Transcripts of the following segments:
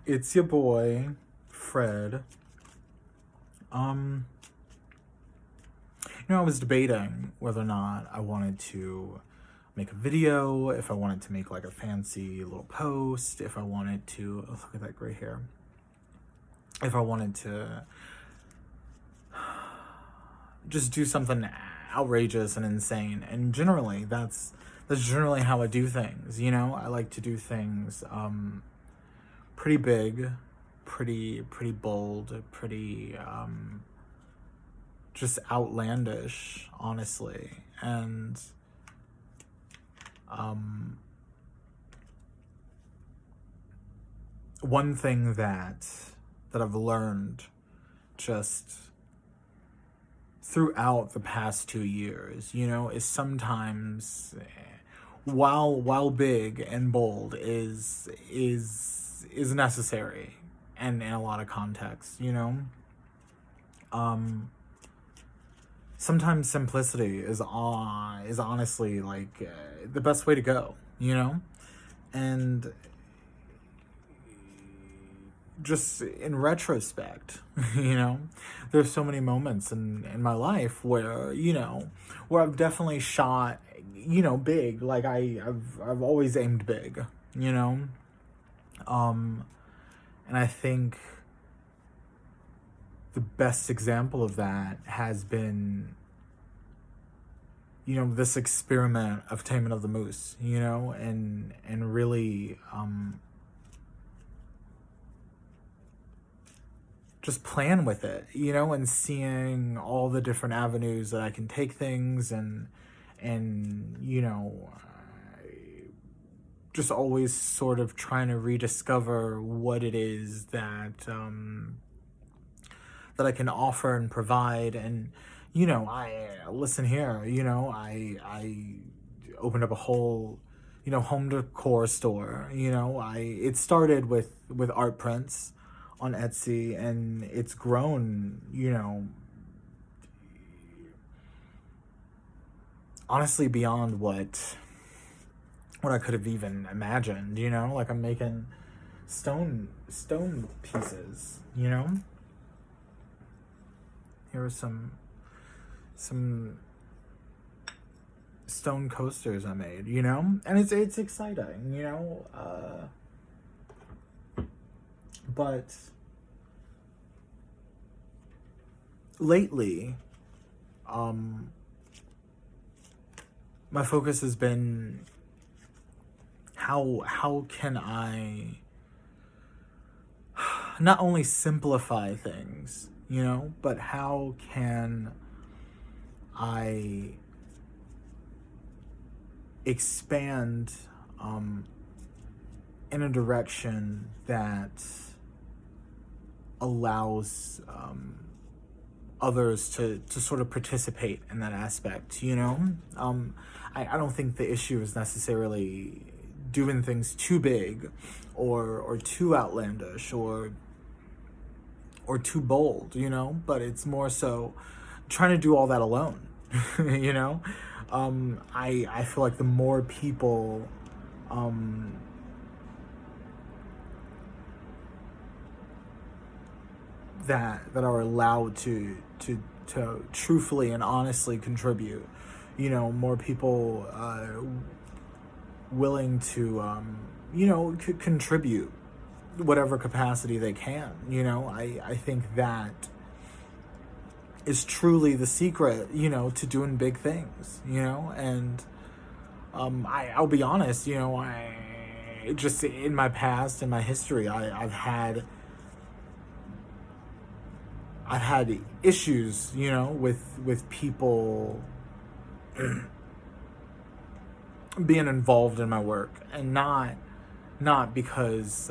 It's your boy, Fred. I was debating whether or not I wanted to make a video, if I wanted to make like a fancy little post, if I wanted to, oh, look at that gray hair. If I wanted to just do something outrageous and insane. And generally, that's generally how I do things, I like to do things pretty big, pretty bold, pretty just outlandish, honestly. And one thing that I've learned just throughout the past 2 years, is sometimes while big and bold is necessary, and in a lot of contexts, sometimes simplicity is honestly like the best way to go, and just in retrospect, there's so many moments in my life where, where I've definitely shot, big. Like I've always aimed big, and I think the best example of that has been, this experiment of Taming of the Moose, and really, just playing with it, and seeing all the different avenues that I can take things, and just always sort of trying to rediscover what it is that that I can offer and provide. And I listen here, I opened up a whole home decor store. It started with art prints on Etsy, and it's grown, honestly beyond what I could have even imagined, like I'm making stone pieces, Here are some stone coasters I made, and it's exciting, but lately, my focus has been how can I not only simplify things, but how can I expand in a direction that allows others to sort of participate in that aspect, I don't think the issue is necessarily doing things too big or too outlandish or too bold, but it's more so trying to do all that alone. I feel like the more people that are allowed to truthfully and honestly contribute, more people willing to contribute whatever capacity they can, I think that is truly the secret, to doing big things, and I'll be honest, I just in my past, in my history, I've had issues, with people being involved in my work, and not because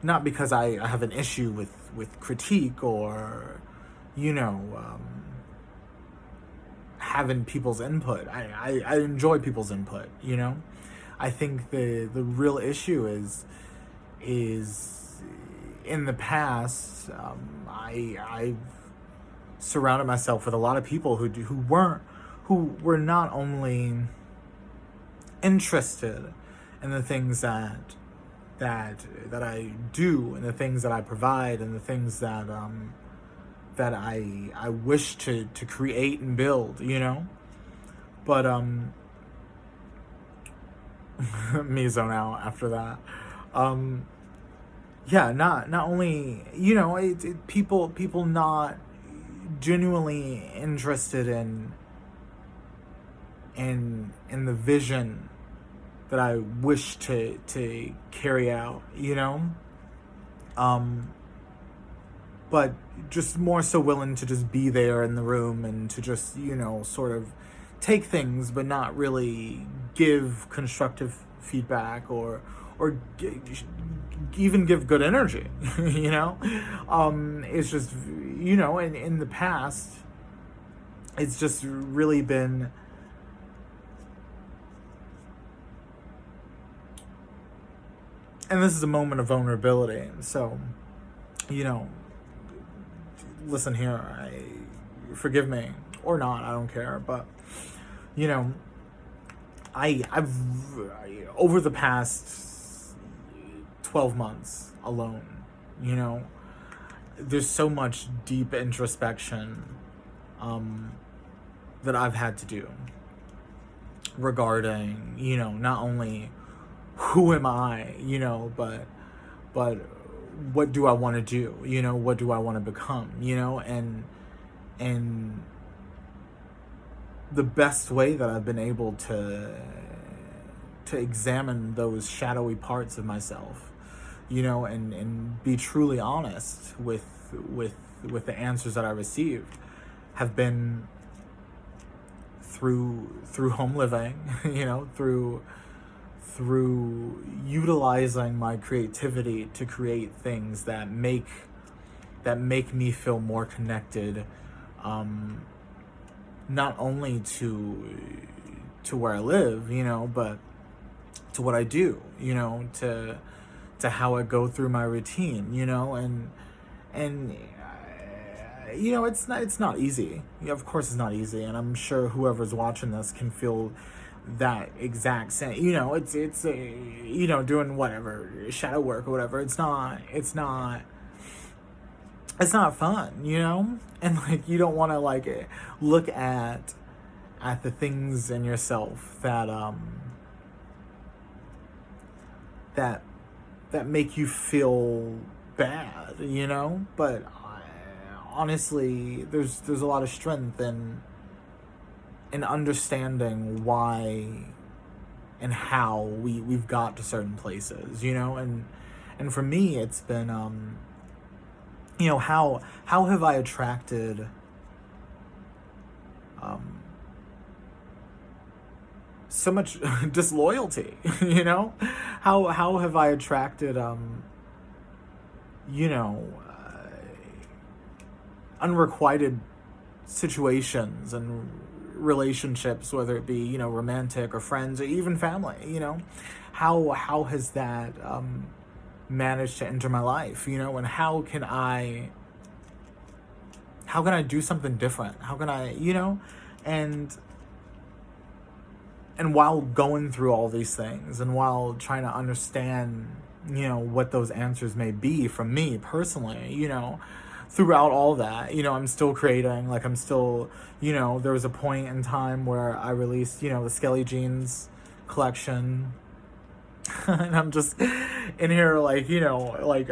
not because I have an issue with critique or having people's input. I enjoy people's input, I think the real issue is in the past, I've surrounded myself with a lot of people who were not only interested in the things that I do, and the things that I provide, and the things that that I wish to create and build, you know. But me zone out after that. Yeah, not only, you know, people not genuinely interested in the vision that I wish to carry out, you know. But just more so willing to just be there in the room and to just, you know, sort of take things but not really give constructive feedback or even give good energy. You know. It's just, you know, in the past it's just really been, and this is a moment of vulnerability, so, you know, listen here, forgive me or not, I don't care, but, you know, I've over the past 12 months alone, you know, there's so much deep introspection that I've had to do regarding, you know, not only who am I, you know, but what do I want to do, you know, what do I want to become, you know, and the best way that I've been able to examine those shadowy parts of myself, you know, and be truly honest with the answers that I received, have been through home living, you know, through utilizing my creativity to create things that make me feel more connected, not only to where I live, you know, but to what I do, you know, to how I go through my routine, you know, and you know, it's not easy. Of course it's not easy, and I'm sure whoever's watching this can feel that exact same, you know, it's you know, doing whatever shadow work or whatever, it's not fun, you know, and like you don't want to like look at the things in yourself that that make you feel bad, you know, but honestly there's a lot of strength in understanding why and how we've got to certain places, you know, and for me it's been you know, how have I attracted so much disloyalty, you know, how have I attracted you know, unrequited situations and relationships, whether it be, you know, romantic or friends or even family, you know, how has that managed to enter my life, you know, and how can I do something different, how can I, you know, and while going through all these things and while trying to understand, you know, what those answers may be from me personally, you know, throughout all that, you know, I'm still creating, like I'm still, you know, there was a point in time where I released, you know, the Skelly Jeans collection, and I'm just in here like, you know, like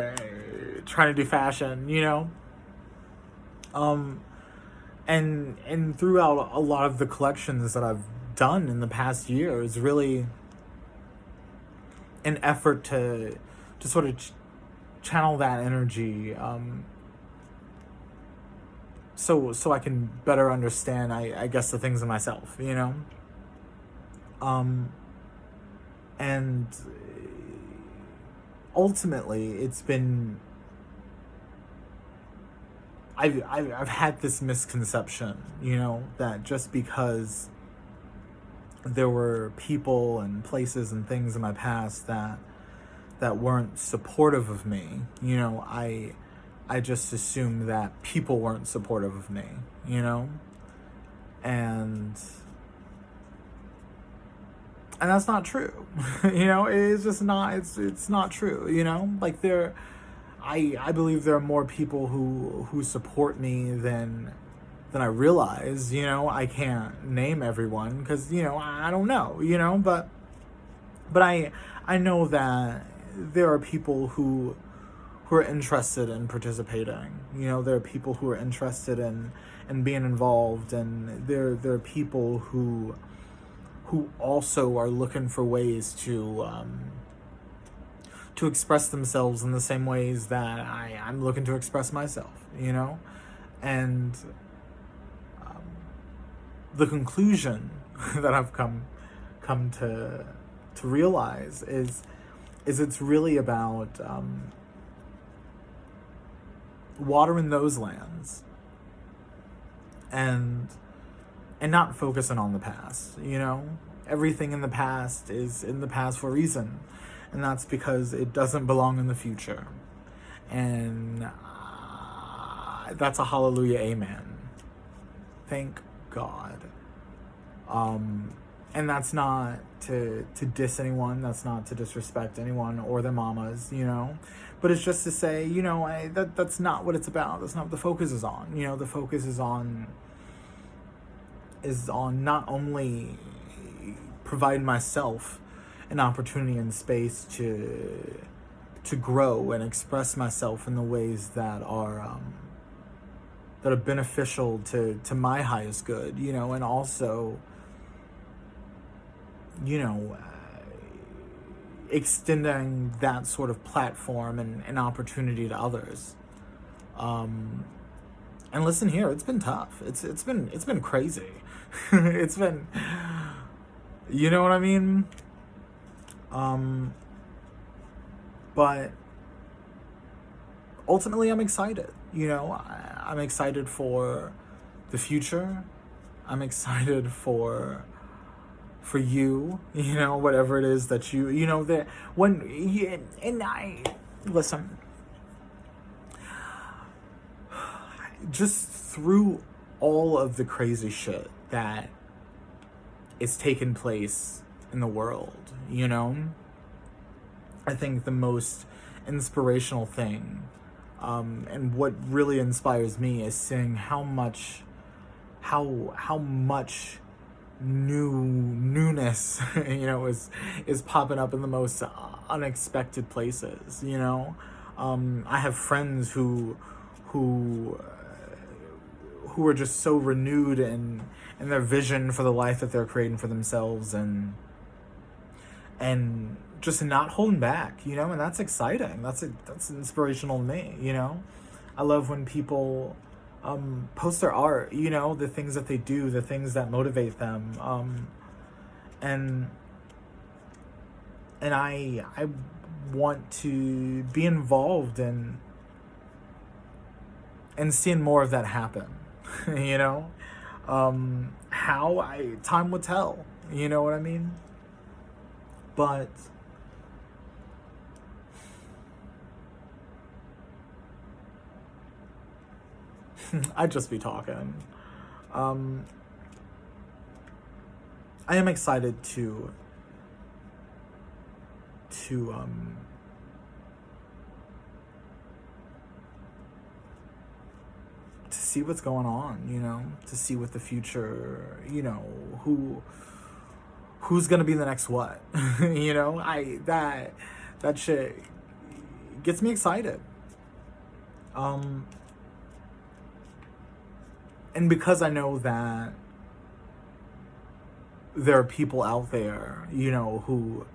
trying to do fashion, you know, and throughout a lot of the collections that I've done in the past year is really an effort to sort of channel that energy, so I can better understand, I guess, the things in myself, you know, and ultimately it's been, I've had this misconception, you know, that just because there were people and places and things in my past that weren't supportive of me, you know, I just assumed that people weren't supportive of me, you know, and And that's not true. It's just not, it's not true, like I believe there are more people who support me than I realize. I can't name everyone because, I don't know, but I know that there are people who are interested in participating. There are people who are interested in being involved, and there are people who also are looking for ways to express themselves in the same ways that I'm looking to express myself, and the conclusion that I've come to realize is it's really about watering those lands and not focusing on the past. Everything in the past is in the past for a reason, and that's because it doesn't belong in the future. And that's a hallelujah, amen. Thank God. And that's not to diss anyone. That's not to disrespect anyone or their mamas, But it's just to say, that's not what it's about. That's not what the focus is on. The focus is on not only providing myself an opportunity and space to grow and express myself in the ways that are beneficial to my highest good, and also, extending that sort of platform and opportunity to others. And listen here, it's been tough. It's been crazy. It's been, you know what I mean? But ultimately I'm excited. I'm excited for the future. I'm excited for you, whatever it is that that when, and I, listen, just through all of the crazy shit that is taking place in the world, I think the most inspirational thing, and what really inspires me, is seeing how much newness, is popping up in the most unexpected places. I have friends who are just so renewed in their vision for the life that they're creating for themselves, and just not holding back, and that's exciting. That's inspirational to me. I love when people post their art, the things that they do, the things that motivate them, and I want to be involved in seeing more of that happen. Time will tell, you know what I mean? But I'd just be talking. I am excited to see what's going on, to see what the future, who's gonna be the next what. That shit gets me excited. And because I know that there are people out there, who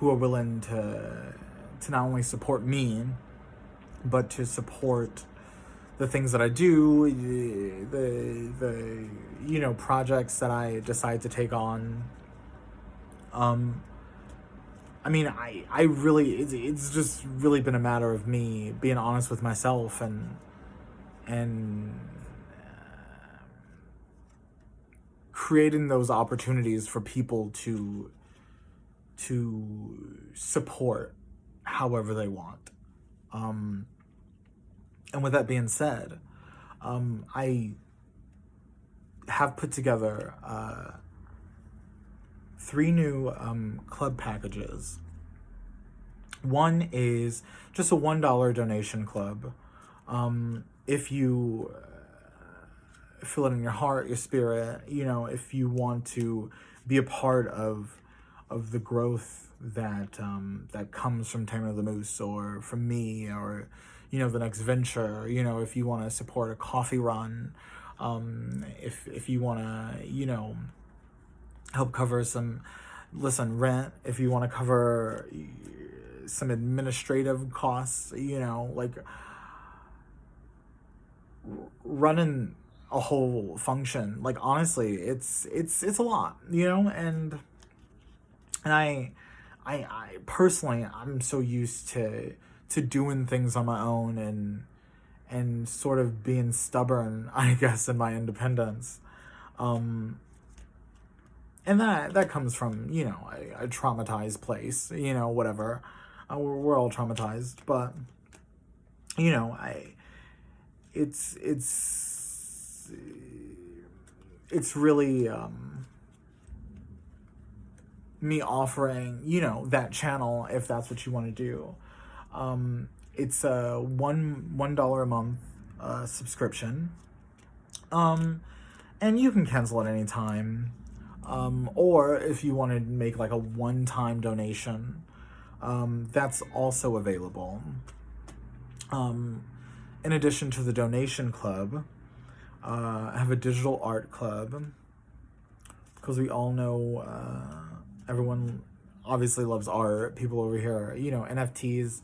are willing to not only support me, but to support the things that I do, the projects that I decide to take on. I mean, I really, it's just really been a matter of me being honest with myself and creating those opportunities for people to support however they want. And with that being said, I have put together 3 new club packages. One is just a $1 donation club. If you feel it in your heart, your spirit, if you want to be a part of the growth that that comes from Taming of the Moose, or from me, or the next venture, if you want to support a coffee run, if you want to help cover some rent, if you want to cover some administrative costs, like running a whole function, like, honestly, it's a lot, and I personally, I'm so used to doing things on my own, and sort of being stubborn, I guess, in my independence. And that comes from, a traumatized place, whatever. We're all traumatized, but, it's really, me offering, that channel, if that's what you want to do. It's a $1 a month subscription, and you can cancel at any time, or if you want to make like a one-time donation, that's also available. In addition to the donation club, I have a digital art club, because we all know everyone obviously loves art. People over here, NFTs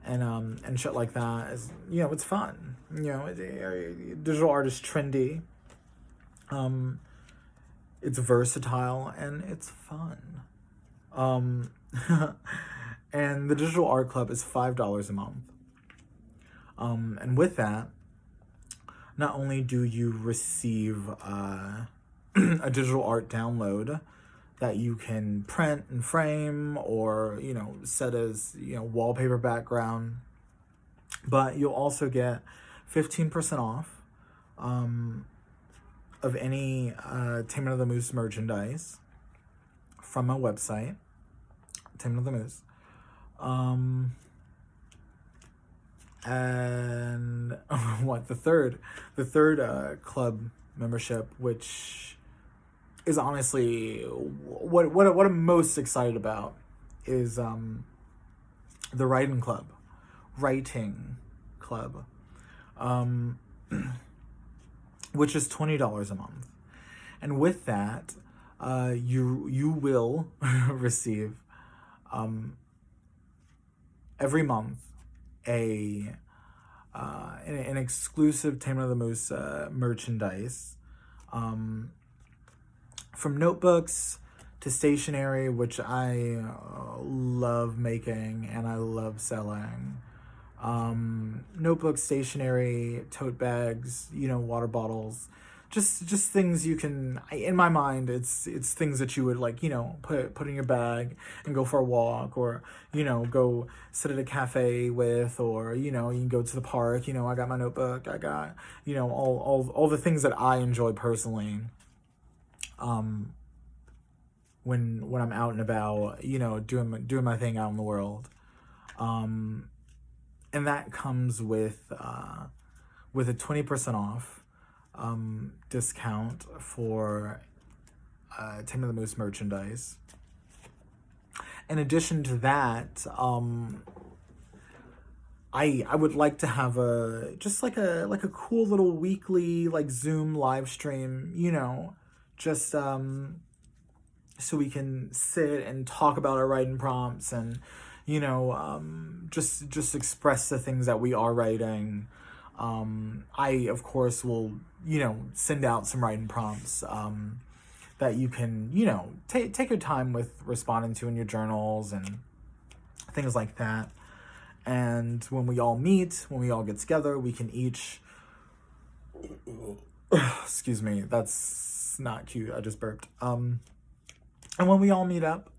and shit like that is, it's fun. Digital art is trendy. It's versatile and it's fun. And the digital art club is $5 a month. And with that, not only do you receive a digital art download that you can print and frame, or set as wallpaper background, but you'll also get 15% off of any Taming of the Moose merchandise from my website, Taming of the Moose. And what the third club membership, which is honestly what I'm most excited about, is the writing club, which is $20 a month, and with that, you will receive every month an exclusive Taming of the Moose merchandise, from notebooks to stationery, which I love making and I love selling. Notebooks, stationery, tote bags, water bottles, just things you can, in my mind, it's things that you would put in your bag and go for a walk, or go sit at a cafe with, or you can go to the park. I got my notebook, I got all the things that I enjoy personally, when I'm out and about, doing my thing out in the world, and that comes with a 20% off discount for Taming of the Moose merchandise. In addition to that, I would like to have a cool little weekly Zoom live stream, just so we can sit and talk about our writing prompts, and just express the things that we are writing. I, of course, will, send out some writing prompts that you can, take your time with responding to in your journals and things like that. And when we all meet, when we all get together, we can each... excuse me, that's not cute. I just burped. And when we all meet up,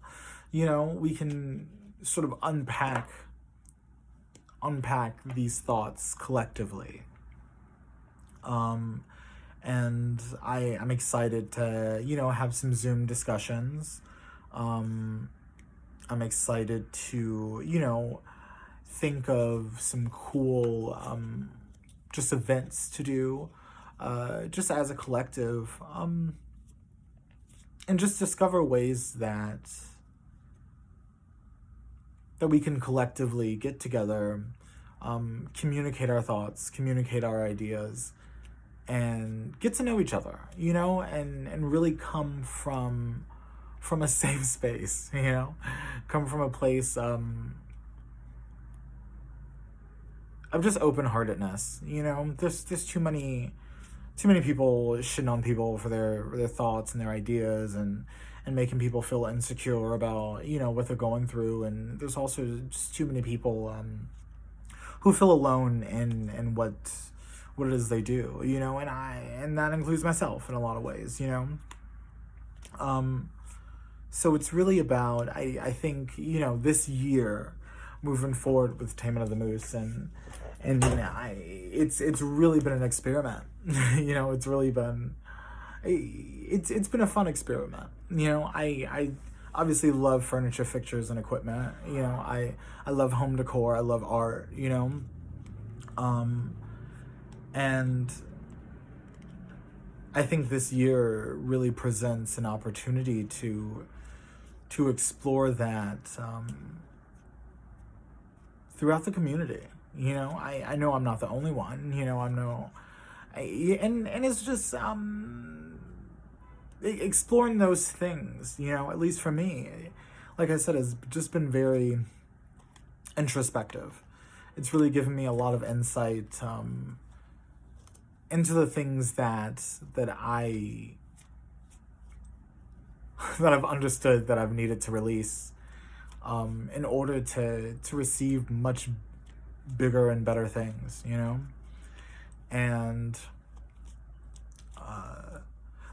we can sort of unpack these thoughts collectively. And I'm excited to, have some Zoom discussions. I'm excited to, you know, think of some cool just events to do just as a collective, and just discover ways that we can collectively get together, communicate our thoughts, communicate our ideas, and get to know each other, you know, and really come from a safe space, you know, come from a place of just open-heartedness, you know. There's too many people shitting on people for their thoughts and their ideas, and making people feel insecure about, you know, what they're going through. And there's also just too many people who feel alone in what it is they do, you know, and that includes myself in a lot of ways, you know. So it's really about, I think, you know, this year moving forward with Taming of the Moose, and it's really been an experiment. You know, it's really been it's been a fun experiment. You know, I obviously love furniture, fixtures, and equipment. You know, I love home decor, I love art, you know. And I think this year really presents an opportunity to explore that throughout the community. You know, I know I'm not the only one. You know, and it's just exploring those things. You know, at least for me, like I said, has just been very introspective. It's really given me a lot of insight into the things that I've understood, that I've needed to release in order to receive much bigger and better things, you know. And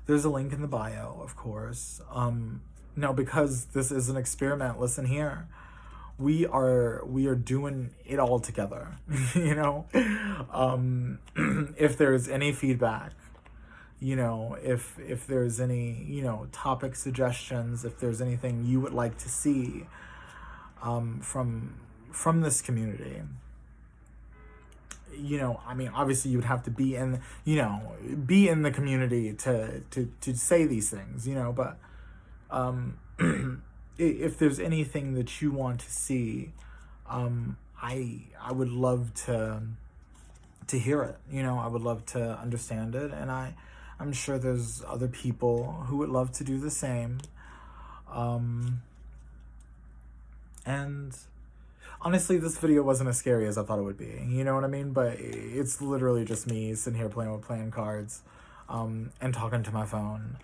there's a link in the bio, of course. Now, because this is an experiment, listen here, we are doing it all together. You know, if there's any feedback, you know, if there's any, you know, topic suggestions, if there's anything you would like to see from this community, you know, I mean, obviously you would have to be in, you know, be in the community to say these things, you know, but if there's anything that you want to see, I would love to hear it, you know. I would love to understand it, and I'm sure there's other people who would love to do the same. And honestly, this video wasn't as scary as I thought it would be, you know what I mean? But it's literally just me sitting here playing cards, and talking to my phone.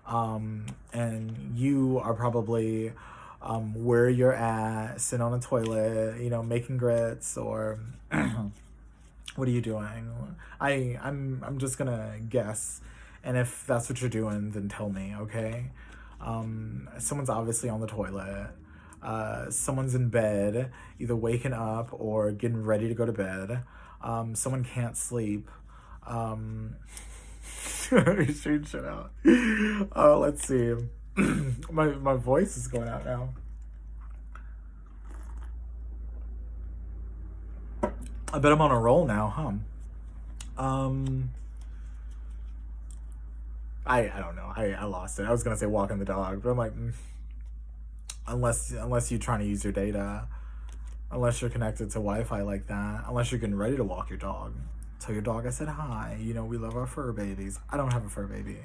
And you are probably where you're at, sitting on a toilet, you know, making grits, or what are you doing? I'm just gonna guess, and if that's what you're doing, then tell me, okay? Someone's obviously on the toilet. Someone's in bed, either waking up or getting ready to go to bed. Someone can't sleep. Shoot shit out. Let's see. my voice is going out now. I bet I'm on a roll now, huh? I don't know. I lost it. I was gonna say walking the dog, but I'm like, unless you're trying to use your data, unless you're connected to Wi-Fi like that, unless you're getting ready to walk your dog, tell your dog I said hi. You know, we love our fur babies. I don't have a fur baby,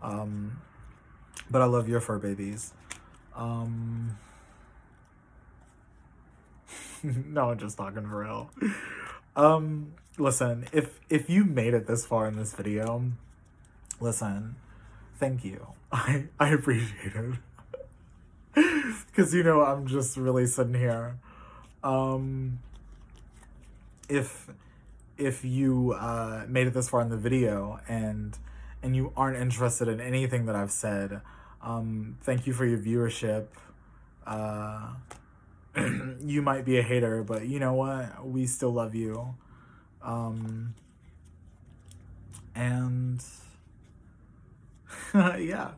but I love your fur babies. No, I'm just talking for real. Listen, if you made it this far in this video, listen, thank you. I appreciate it. Because, you know, I'm just really sitting here. If you made it this far in the video and you aren't interested in anything that I've said, thank you for your viewership. You might be a hater, but you know what? We still love you. And yeah.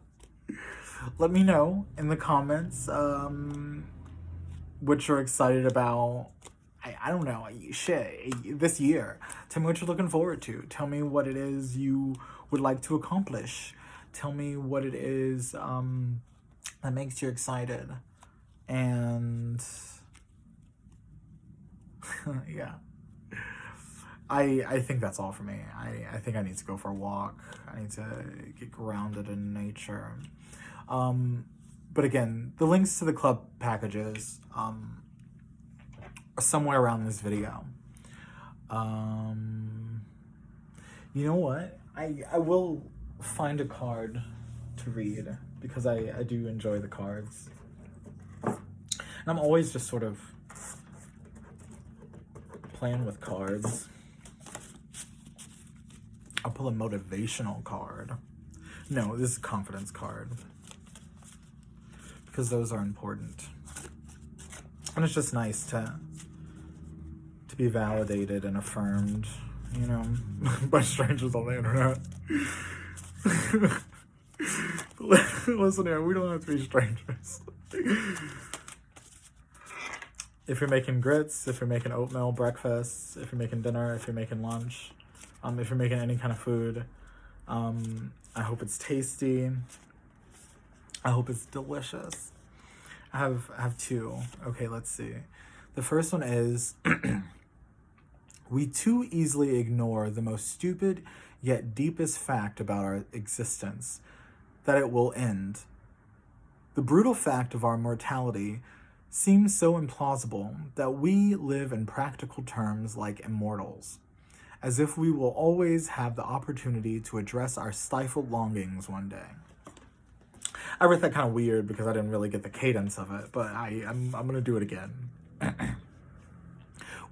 let me know in the comments what you're excited about. I don't know, shit, this year. Tell me what you're looking forward to. Tell me what it is you would like to accomplish. Tell me what it is that makes you excited. And yeah. I think that's all for me. I think I need to go for a walk. I need to get grounded in nature. But again, the links to the club packages are somewhere around this video. You know what? I will find a card to read because I do enjoy the cards. And I'm always just sort of playing with cards. I'll pull a motivational card. No, this is a confidence card. Because those are important. And it's just nice to be validated and affirmed, you know, by strangers on the internet. Listen here, we don't have to be strangers. If you're making grits, if you're making oatmeal breakfast, if you're making dinner, if you're making lunch, if you're making any kind of food, I hope it's tasty. I hope it's delicious. I have two. Okay, let's see. The first one is, we too easily ignore the most stupid yet deepest fact about our existence, that it will end. The brutal fact of our mortality seems so implausible that we live in practical terms like immortals, as if we will always have the opportunity to address our stifled longings one day. I read that kind of weird because I didn't really get the cadence of it, but I'm going to do it again.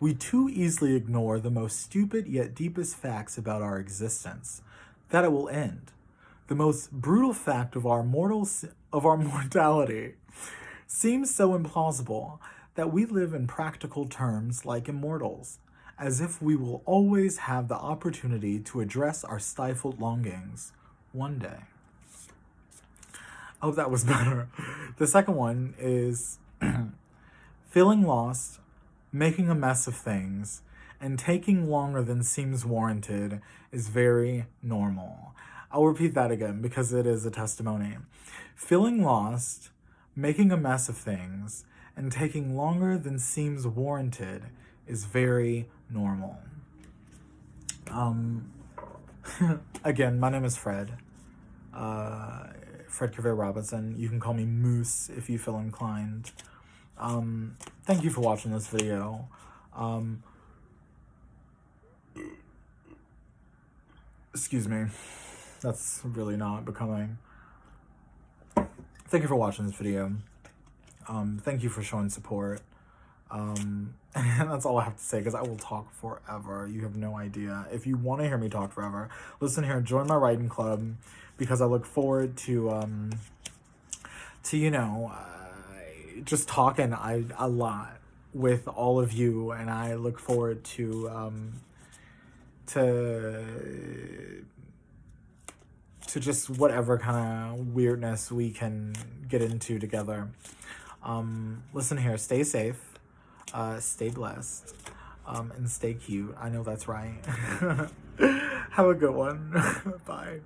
We too easily ignore the most stupid yet deepest facts about our existence, that it will end. The most brutal fact of our mortality seems so implausible that we live in practical terms like immortals, as if we will always have the opportunity to address our stifled longings one day. I hope that was better. The second one is feeling lost, making a mess of things, and taking longer than seems warranted is very normal. I'll repeat that again because it is a testimony. Feeling lost, making a mess of things, and taking longer than seems warranted is very normal. Again, my name is Fred. Fred Kaveh Robinson. You can call me Moose if you feel inclined. Thank you for watching this video. Excuse me. That's really not becoming. Thank you for watching this video. Thank you for showing support. And that's all I have to say because I will talk forever. You have no idea. If you want to hear me talk forever, listen here, join my writing club because I look forward to you know, just talking a lot with all of you, and I look forward to just whatever kind of weirdness we can get into together. Listen here, stay safe, stay blessed, and stay cute. I know that's right. Have a good one. Bye.